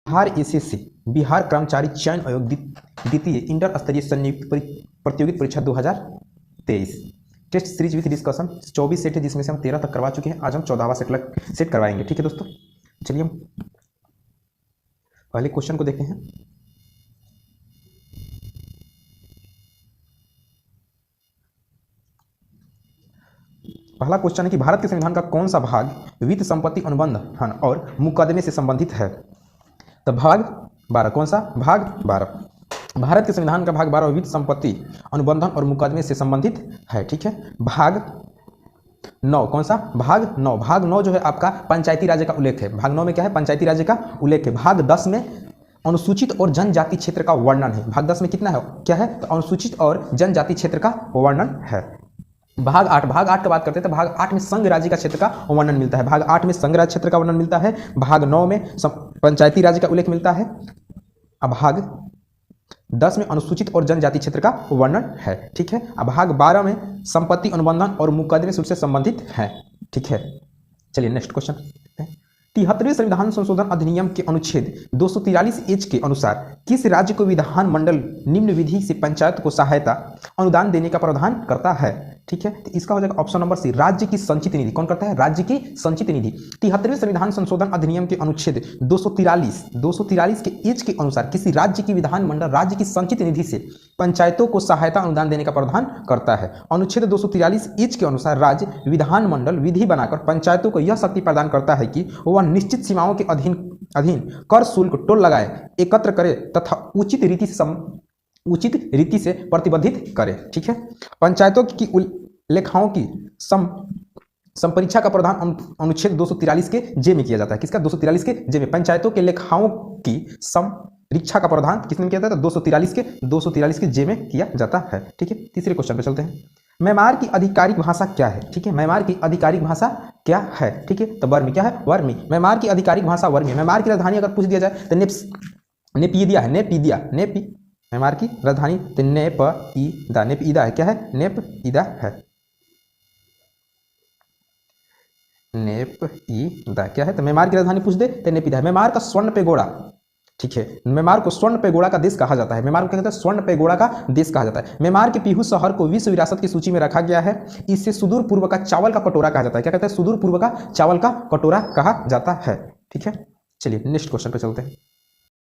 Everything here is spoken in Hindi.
बिहार एसएससी बिहार कर्मचारी चयन आयोग द्वितीय इंटर स्तरीय संयुक्त प्रतियोगिता परीक्षा 2023 test series with discussion 24 set है, जिसमें से हम 13 तक करवा चुके हैं। आज हम 14वां सेट करवाएंगे। ठीक है दोस्तों, चलिए हम पहले क्वेश्चन को देखते हैं। पहला क्वेश्चन है कि भारत के संविधान का कौन सा भाग वित्त संपत्ति अनुबंध और मुकदमे से संबंधित है? तो भाग 12, कौन सा? भाग 12। भारत के संविधान का भाग 12 वित्त संपत्ति अनुबंधन और मुकदमे से संबंधित है। ठीक है। भाग 9, कौन सा? भाग 9। भाग 9 जो है आपका पंचायती राज्य का उल्लेख है। भाग 9 में क्या है? पंचायती राज्य का उल्लेख है। भाग 10 में अनुसूचित और जनजाति क्षेत्र का वर्णन है। भाग 10 में कितना है? क्या है? तो अनुसूचित और जनजाति क्षेत्र का वर्णन है। भाग 8, भाग 8 की बात करते हैं तो भाग 8 में संघ राज्य का क्षेत्र का वर्णन मिलता है। भाग 8 में संघ राज्य क्षेत्र का वर्णन मिलता है। भाग 9 में पंचायती राज्य का उल्लेख मिलता है। अब भाग 10 में अनुसूचित और जनजाति क्षेत्र का वर्णन है। ठीक है। अब भाग 12 में संपत्ति अनुबंधन और मुकदमे से संबंधित है। ठीक है। चलिए नेक्स्ट क्वेश्चन। 73वें संविधान संशोधन अधिनियम के अनुच्छेद 243 एच के अनुसार किस राज्य को विधानमंडल निम्न विधि से पंचायत को सहायता अनुदान देने का प्रावधान करता है? ठीक है। तो इसका हो जाएगा ऑप्शन नंबर सी, राज्य की संचित निधि। कौन करता है? राज्य की संचित निधि। 73वें संविधान संशोधन अधिनियम के अनुच्छेद 243 के एच के अनुसार किसी राज्य की विधानमंडल राज्य की संचित निधि से पंचायतों को सहायता अनुदान देने का प्रावधान करता है। अनुच्छेद 243 एच के अनुसार राज्य विधानमंडल विधि बनाकर पंचायतों को यह शक्ति प्रदान करता है कि वह निश्चित सीमाओं के अधीन कर शुल्क टोल लगाए, एकत्र करे तथा उचित रीति से प्रतिबंधित करे। ठीक है। पंचायतों की लेखाओं की संपरीक्षा का प्रावधान अनुच्छेद 243 के जे में किया जाता है। किसका? 243 के जे में। पंचायतों के लेखाओं की संपरीक्षा का प्रावधान किसमें किया जाता है? 243 के जे में किया जाता है। ठीक है। तीसरे क्वेश्चन पे चलते हैं। म्यांमार की आधिकारिक भाषा क्या है? ठीक है। म्यांमार की आधिकारिक भाषा क्या है? ठीक है। तो वर्मी क्या है? वर्मी। म्यांमार की आधिकारिक भाषा वर्मी। म्यांमार की राजधानी अगर पूछ दिया जाए तो नेपीदिया है। म्यांमार की राजधानी तो नेपईदा है। क्या है? नेपईदा है। नेपईदा क्या है? तो म्यांमार की राजधानी पूछ दे तो नेपईदा है। म्यांमार का स्वर्ण पेगोड़ा। ठीक है। म्यांमार को स्वर्ण पेगोड़ा का देश कहा जाता है। म्यांमार को क्या कहते हैं? स्वर्ण पेगोड़ा का देश कहा जाता है। म्यांमार के पीहू शहर को विश्व विरासत की सूची में रखा गया है। इसे सुदूर पूर्व का चावल का कटोरा कहा जाता है। क्या कहते हैं? सुदूर पूर्व का चावल का कटोरा कहा जाता है। ठीक है। चलिए नेक्स्ट क्वेश्चन पे चलते हैं।